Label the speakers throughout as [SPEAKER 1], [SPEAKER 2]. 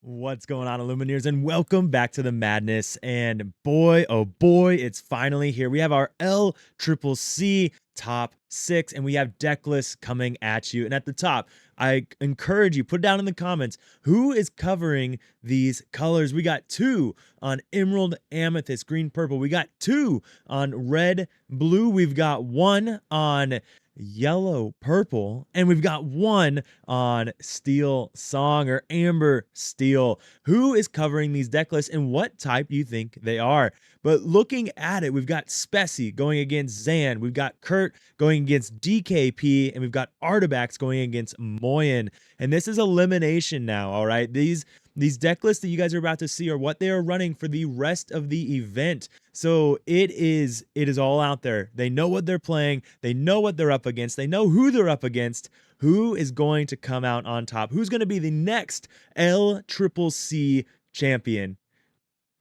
[SPEAKER 1] What's going on, Illumineers, and welcome back to the madness. And boy, oh boy, it's finally here. We have our LCCC top 6, and we have Decklists coming at you. And at the top, I encourage you, put down in the comments, who is covering these colors. We got 2 on Emerald, Amethyst, Green, Purple. We got 2 on Red, Blue. We've got 1 on Yellow, Purple, and we've got 1 on Steel Song or Amber Steel. Who is covering these deck lists and what type do you think they are? But looking at it, we've got Spessie going against Zan, we've got Kurt going against DKP, and we've got Artabax going against Moyen. And this is elimination now, all right? These deck lists that you guys are about to see are what they are running for the rest of the event. So it is all out there. They know what they're playing. They know what they're up against. They know who they're up against. Who is going to come out on top? Who's going to be the next LCCC champion?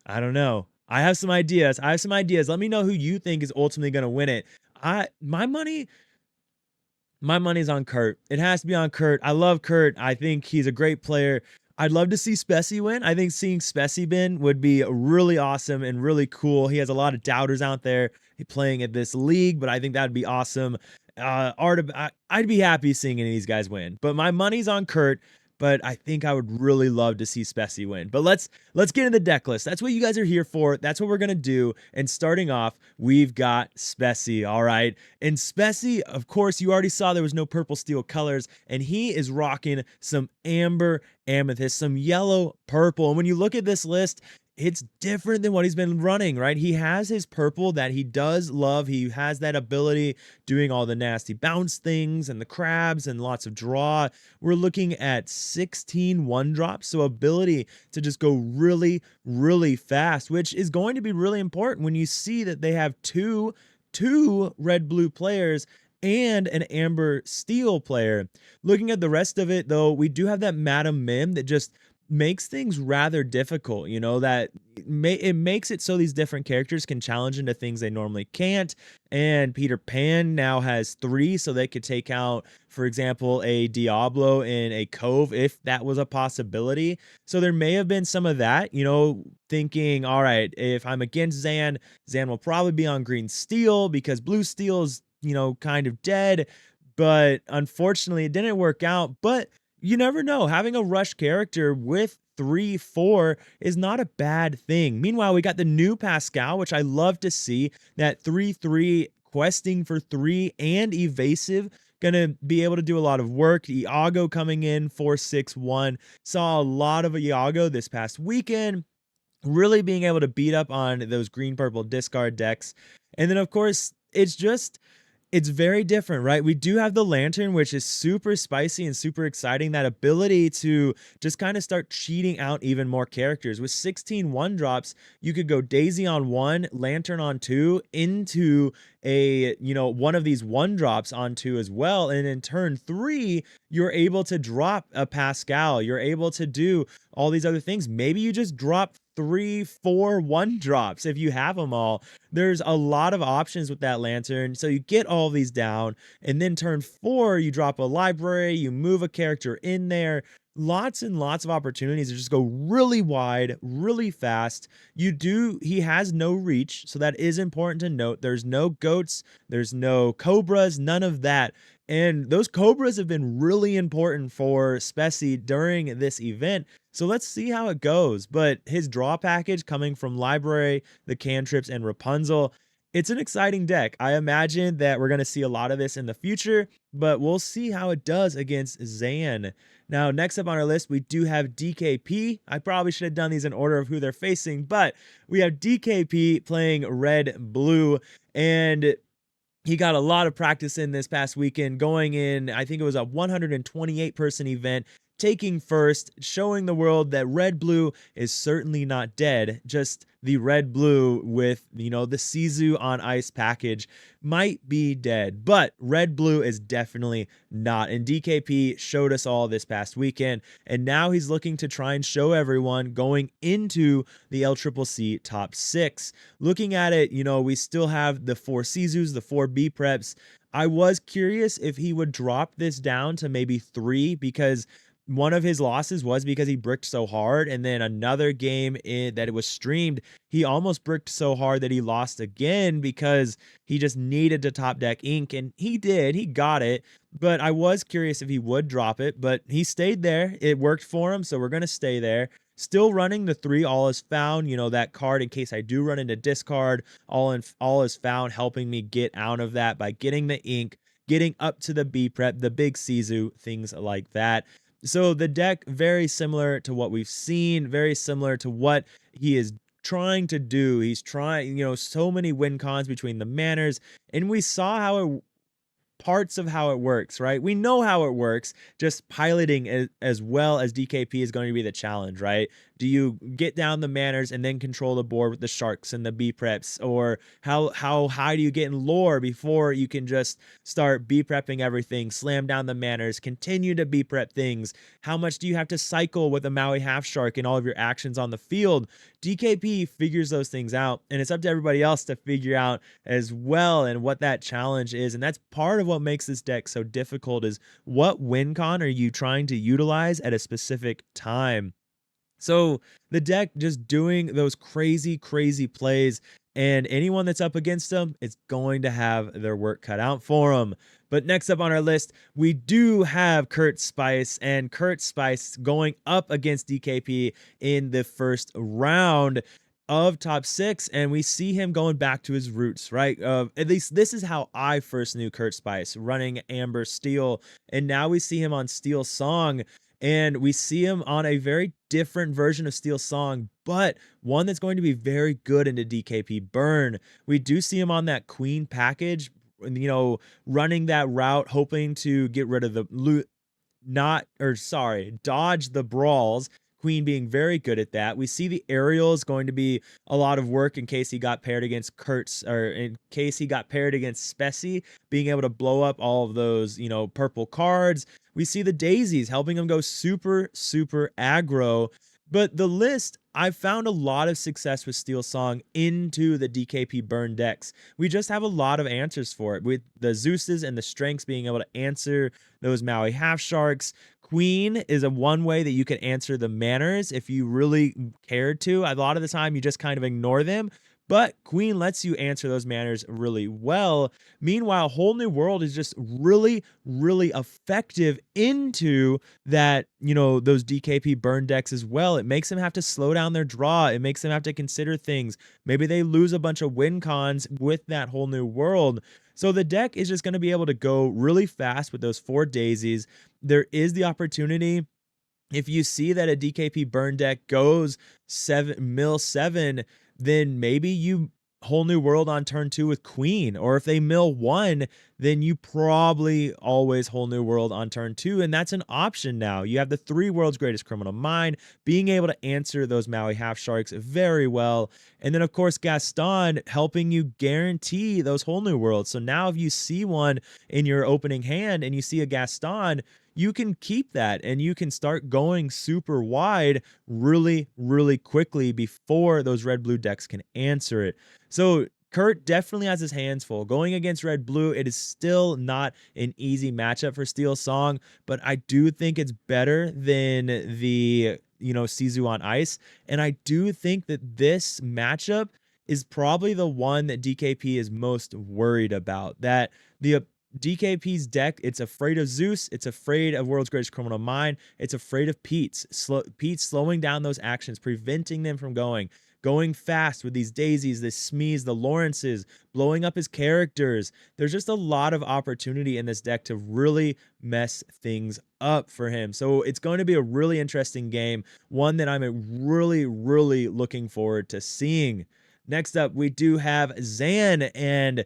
[SPEAKER 1] I don't know. I have some ideas. Let me know who you think is ultimately going to win it. My money's on Kurt. It has to be on Kurt. I love Kurt. I think he's a great player. I'd love to see Spessie win. I think seeing Spessie win would be really awesome and really cool. He has a lot of doubters out there playing at this league, but I think that'd be awesome. I'd be happy seeing any of these guys win. But my money's on Kurt, but I think I would really love to see Spessie win. But let's get into the deck list. That's what you guys are here for. That's what we're going to do. And starting off, we've got Spessie, all right? And Spessie, of course, you already saw there was no purple steel colors, and he is rocking some amber amethyst, some yellow purple. And when you look at this list, it's different than what he's been running, right? He has his purple that he does love. He has that ability doing all the nasty bounce things and the crabs and lots of draw. We're looking at 16 1-drops, so ability to just go really, really fast, which is going to be really important when you see that they have two red-blue players and an amber steel player. Looking at the rest of it, though, we do have that Madam Mim that just makes things rather difficult, you know, that it makes it so these different characters can challenge into things they normally can't. And Peter Pan now has 3, so they could take out, for example, a Diablo in a Cove if that was a possibility. So there may have been some of that, you know, thinking, all right, if I'm against Zan will probably be on green steel because blue steel is, you know, kind of dead. But unfortunately, it didn't work out. But you never know. Having a rush character with 3-4 is not a bad thing. Meanwhile, we got the new Pascal, which I love to see. That 3-3 questing for 3 and evasive. Gonna be able to do a lot of work. Iago coming in 4-6-1. Saw a lot of Iago this past weekend. Really being able to beat up on those green-purple discard decks. And then, of course, it's very different, right? We do have the Lantern, which is super spicy and super exciting. That ability to just kind of start cheating out even more characters. With 16 1-drops, you could go Daisy on 1, Lantern on 2, into a, you know, one of these 1-drops on 2 as well. And in turn 3, you're able to drop a Pascal. You're able to do all these other things. Maybe you just drop 3-4 1-drops if you have them all. There's a lot of options with that Lantern. So you get all these down, and then turn 4, you drop a library, you move a character in there. Lots and lots of opportunities to just go really wide, really fast. He has no reach, so that is important to note. There's no goats, there's no cobras, none of that. And those cobras have been really important for Spessie during this event. So let's see how it goes. But his draw package coming from Library, the Cantrips, and Rapunzel, it's an exciting deck. I imagine that we're going to see a lot of this in the future, but we'll see how it does against Zan. Now, next up on our list, we do have DKP. I probably should have done these in order of who they're facing, but we have DKP playing red-blue, and he got a lot of practice in this past weekend, going in, I think it was a 128-person event, taking first, showing the world that red-blue is certainly not dead. Just the red-blue with, you know, the Sizu on ice package might be dead, but red-blue is definitely not. And DKP showed us all this past weekend, and now he's looking to try and show everyone going into the LCCC top 6. Looking at it, you know, we still have the 4 Sizus, the 4 B preps. I was curious if he would drop this down to maybe 3, because one of his losses was because he bricked so hard, and then another game that it was streamed, he almost bricked so hard that he lost again because he just needed to top deck ink, and he did. He got it, but I was curious if he would drop it, but he stayed there. It worked for him, so we're gonna stay there. Still running the 3 all is found, that card in case I do run into discard. All is found, helping me get out of that by getting the ink, getting up to the B prep, the big Sizu, things like that. So the deck, very similar to what we've seen, very similar to what he is trying to do. He's trying, so many win cons between the manners, and we saw parts of how it works, right? We know how it works. Just piloting as well as DKP is going to be the challenge, right? Do you get down the manners and then control the board with the sharks and the B preps? Or how high do you get in lore before you can just start B prepping everything, slam down the manners, continue to B prep things? How much do you have to cycle with a Maui half shark in all of your actions on the field? DKP figures those things out, and it's up to everybody else to figure out as well and what that challenge is. And that's part of what makes this deck so difficult, is what win con are you trying to utilize at a specific time. So the deck just doing those crazy plays, and anyone that's up against them is going to have their work cut out for them. But next up on our list, we do have Kurt Spice, and Kurt Spice going up against DKP in the first round of top 6, and we see him going back to his roots, right? At least this is how I first knew Kurt Spice, running Amber Steel, and now we see him on Steel Song, and we see him on a very different version of Steel Song, but one that's going to be very good into DKP Burn. We do see him on that Queen package, running that route, hoping to get rid of the dodge the brawls. Queen being very good at that. We see the aerial is going to be a lot of work in case he got paired against Spessie, being able to blow up all of those, purple cards. We see the daisies helping him go super aggro. But the list, I've found a lot of success with Steel Song into the DKP burn decks. We just have a lot of answers for it, with the Zeuses and the Strengths being able to answer those Maui half sharks. Queen is a one way that you can answer the manners if you really cared to. A lot of the time you just kind of ignore them, but Queen lets you answer those manners really well. Meanwhile, Whole New World is just really effective into that, those DKP burn decks as well. It makes them have to slow down their draw. It makes them have to consider things. Maybe they lose a bunch of win cons with that Whole New World. So the deck is just going to be able to go really fast with those 4 daisies. There is the opportunity, if you see that a DKP burn deck goes 7, then maybe you Whole New World on turn 2 with Queen. Or if they mill 1, then you probably always Whole New World on turn 2, and that's an option now. You have the 3 World's Greatest Criminal Mind, being able to answer those Maui half sharks very well. And then, of course, Gaston helping you guarantee those Whole New Worlds. So now if you see one in your opening hand and you see a Gaston, you can keep that and you can start going super wide really quickly before those red-blue decks can answer it. So Kurt definitely has his hands full. Going against red-blue, it is still not an easy matchup for Steel Song, but I do think it's better than the, Sizu on Ice. And I do think that this matchup is probably the one that DKP is most worried about. That the DKP's deck, it's afraid of Zeus, it's afraid of World's Greatest Criminal Mind, it's afraid of Pete's. Pete slowing down those actions, preventing them from going fast with these daisies, the Smees, the Lawrences, blowing up his characters. There's just a lot of opportunity in this deck to really mess things up for him. So it's going to be a really interesting game, one that I'm really looking forward to seeing. Next up, we do have Zan, and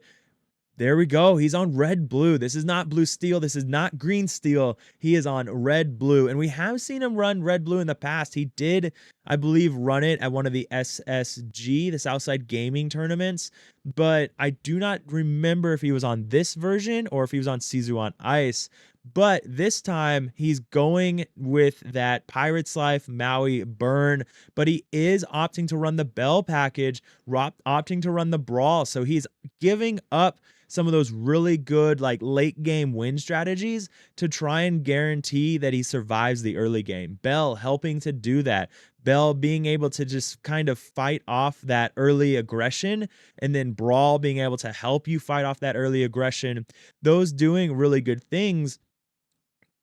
[SPEAKER 1] there we go. He's on red-blue. This is not blue steel. This is not green steel. He is on red-blue. And we have seen him run red-blue in the past. He did, I believe, run it at one of the SSG, the Southside Gaming tournaments. But I do not remember if he was on this version or if he was on Sizu on Ice. But this time he's going with that Pirate's Life Maui burn, but he is opting to run the Bell package, opting to run the Brawl. So he's giving up some of those really good like late game win strategies to try and guarantee that he survives the early game. Bell helping to do that. Bell being able to just kind of fight off that early aggression, and then Brawl being able to help you fight off that early aggression. Those doing really good things.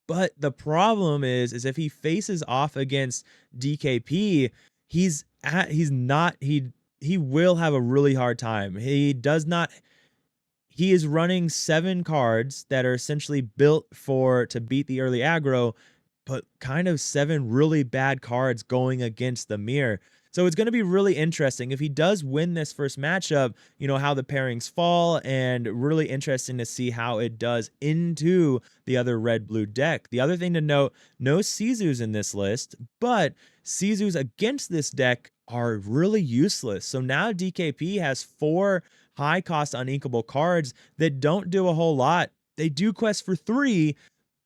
[SPEAKER 1] But the problem is if he faces off against DKP, he's not he will have a really hard time. He does not he is running 7 cards that are essentially built for to beat the early aggro, but kind of 7 really bad cards going against the mirror. So it's going to be really interesting if he does win this first matchup, how the pairings fall, and really interesting to see how it does into the other red blue deck. The other thing to note, no Sizus in this list, but Sizus against this deck are really useless. So now DKP has 4 high cost uninkable cards that don't do a whole lot. They do quest for 3,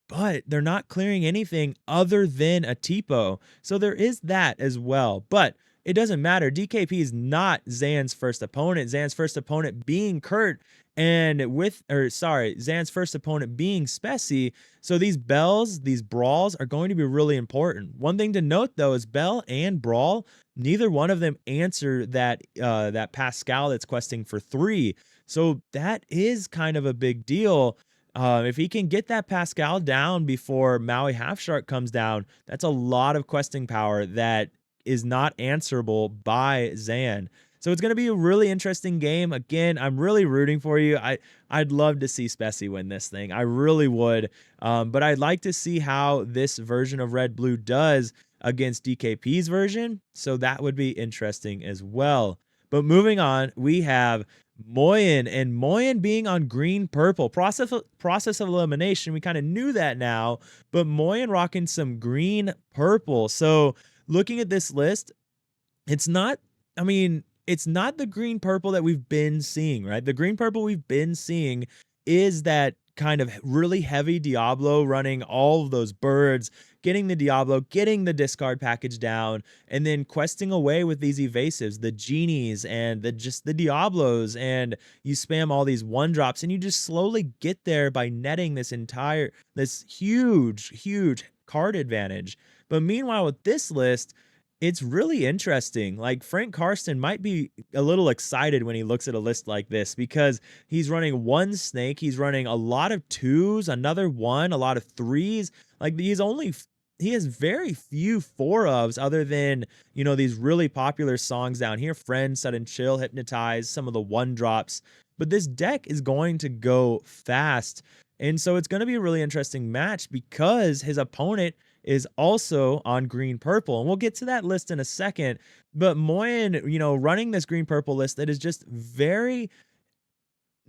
[SPEAKER 1] but they're not clearing anything other than a Tipo. So there is that as well. But it doesn't matter. DKP is not Zan's first opponent. Zan's first opponent being Kurt, Zan's first opponent being Spessie. So these Bells, these Brawls are going to be really important. One thing to note though is Bell and Brawl, neither one of them answer that Pascal that's questing for 3. So that is kind of a big deal. If he can get that Pascal down before Maui Half Shark comes down, that's a lot of questing power that is not answerable by Zan. So it's going to be a really interesting game. Again, I'm really rooting for you. I'd love to see Spessie win this thing. I really would. But I'd like to see how this version of Red Blue does against DKP's version. So that would be interesting as well. But moving on, we have Moyen, and Moyen being on green purple. Process of elimination. We kind of knew that now, but Moyen rocking some green purple. So looking at this list, it's not the green purple that we've been seeing, right? The green purple we've been seeing is that kind of really heavy Diablo running all of those birds, getting the Diablo, getting the discard package down, and then questing away with these evasives, the genies and the Diablos, and you spam all these 1-drops, and you just slowly get there by netting this huge card advantage. But meanwhile, with this list, it's really interesting. Like Frank Karsten might be a little excited when he looks at a list like this because he's running 1 snake, he's running a lot of 2s, another 1, a lot of 3s. Like he has very few 4-ofs other than, these really popular songs down here, Friend, Sudden Chill, Hypnotize, some of the 1-drops. But this deck is going to go fast. And so it's going to be a really interesting match because his opponent is also on green purple, and we'll get to that list in a second. But Moyen, running this green purple list that is just very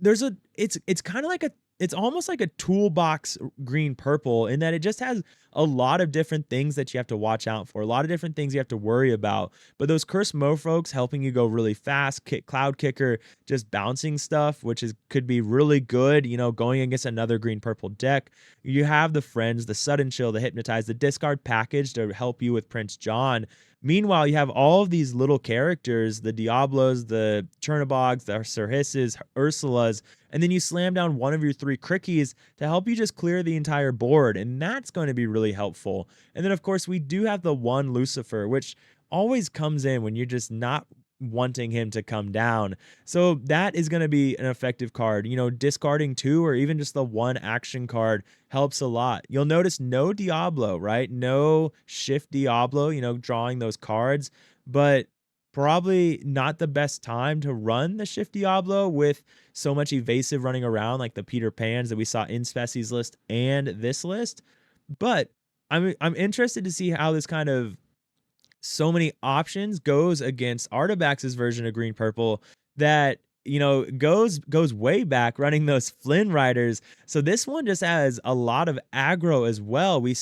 [SPEAKER 1] it's kind of like it's almost like a toolbox green purple in that it just has a lot of different things that you have to watch out for, a lot of different things you have to worry about. But those Cursed Mofolks helping you go really fast, Cloud Kicker just bouncing stuff, which could be really good, going against another green purple deck. You have the Friends, the Sudden Chill, the Hypnotize, the discard package to help you with Prince John. Meanwhile, you have all of these little characters, the Diablos, the Chernobyls, the Sirhisses, Ursulas, and then you slam down one of your 3 Crickeys to help you just clear the entire board, and that's going to be really helpful. And then, of course, we do have the 1 Lucifer, which always comes in when you're just not wanting him to come down. So that is going to be an effective card. Discarding 2 or even just the 1 action card helps a lot. You'll notice no Diablo, right? No Shift Diablo, drawing those cards, but probably not the best time to run the Shift Diablo with so much evasive running around like the Peter Pans that we saw in Spessie's list and this list. But I'm interested to see how this kind of so many options goes against Artabax's version of green purple that goes way back running those Flynn Riders. So this one just has a lot of aggro as well. We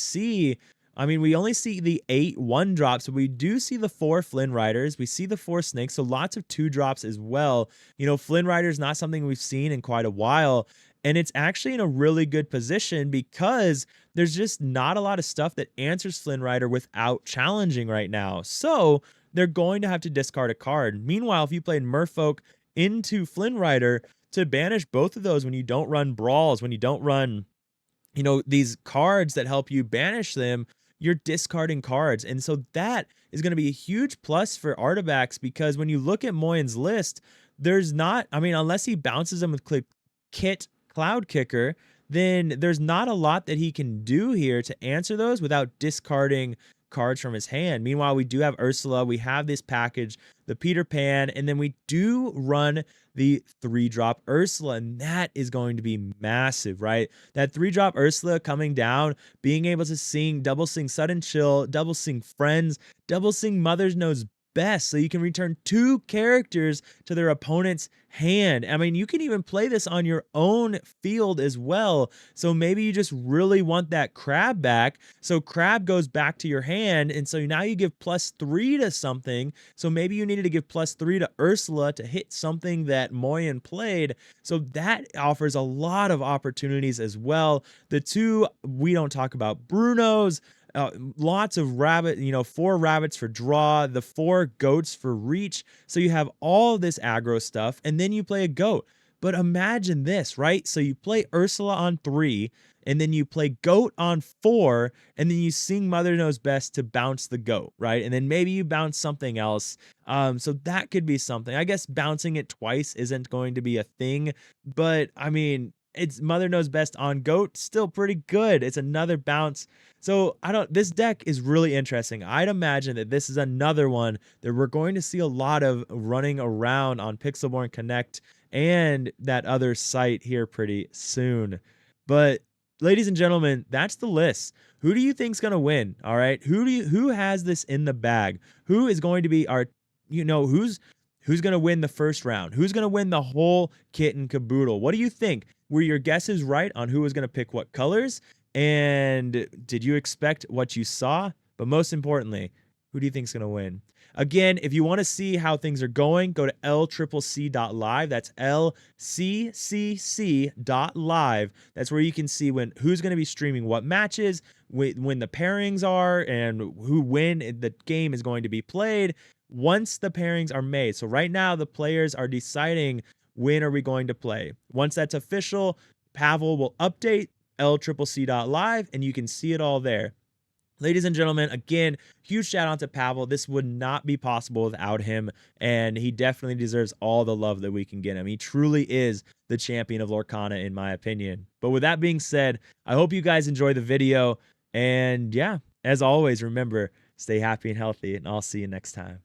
[SPEAKER 1] only see the 8 1-drops, but we do see the 4 Flynn Riders. We see the 4 snakes, so lots of 2-drops as well. Flynn Riders not something we've seen in quite a while. And it's actually in a really good position because there's just not a lot of stuff that answers Flynn Rider without challenging right now. So they're going to have to discard a card. Meanwhile, if you played Merfolk into Flynn Rider to banish both of those when you don't run brawls, when you don't run these cards that help you banish them, you're discarding cards. And so that is going to be a huge plus for Artabax because when you look at Moyen's list, there's not, I mean, unless he bounces them with Kit Cloud Kicker, then there's not a lot that he can do here to answer those without discarding cards from his hand. Meanwhile, we do have Ursula, we have this package, the Peter Pan, and then we do run the 3-drop Ursula, and that is going to be massive, right? That 3-drop Ursula coming down, being able to sing, double sing Sudden Chill, double sing Friends, double sing Mother Knows Best, so you can return 2 characters to their opponent's hand. I mean, you can even play this on your own field as well. So maybe you just really want that crab back. So crab goes back to your hand, and so now you give +3 to something. So maybe you needed to give +3 to Ursula to hit something that Moyen played. So that offers a lot of opportunities as well. The 2 we don't talk about, Bruno's, lots of 4 rabbits for draw, the 4 goats for reach. So you have all this aggro stuff, and then you play a goat. But imagine this, right? So you play Ursula on 3, and then you play goat on 4, and then you sing Mother Knows Best to bounce the goat, right? And then maybe you bounce something else. So that could be something. I guess bouncing it twice isn't going to be a thing, but I mean, it's Mother Knows Best on goat, still pretty good. It's another bounce. So this deck is really interesting. I'd imagine that this is another one that we're going to see a lot of running around on Pixelborn Connect and that other site here pretty soon. But ladies and gentlemen, that's the list. Who do you think's going to win? All right. Who has this in the bag? Who is going to be our, who's going to win the first round? Who's going to win the whole kit and caboodle? What do you think? Were your guesses right on who was going to pick what colors? And did you expect what you saw? But most importantly, who do you think is going to win? Again, if you want to see how things are going, go to LCCC.live. That's LCCC.live. That's where you can see who's going to be streaming what matches, when the pairings are, and when the game is going to be played once the pairings are made. So right now, the players are deciding when are we going to play. Once that's official, Pavel will update LCCC.live, and you can see it all there. Ladies and gentlemen, again, huge shout out to Pavel. This would not be possible without him, and he definitely deserves all the love that we can get him. He truly is the champion of Lorcana, in my opinion. But with that being said, I hope you guys enjoy the video, and yeah, as always, remember, stay happy and healthy, and I'll see you next time.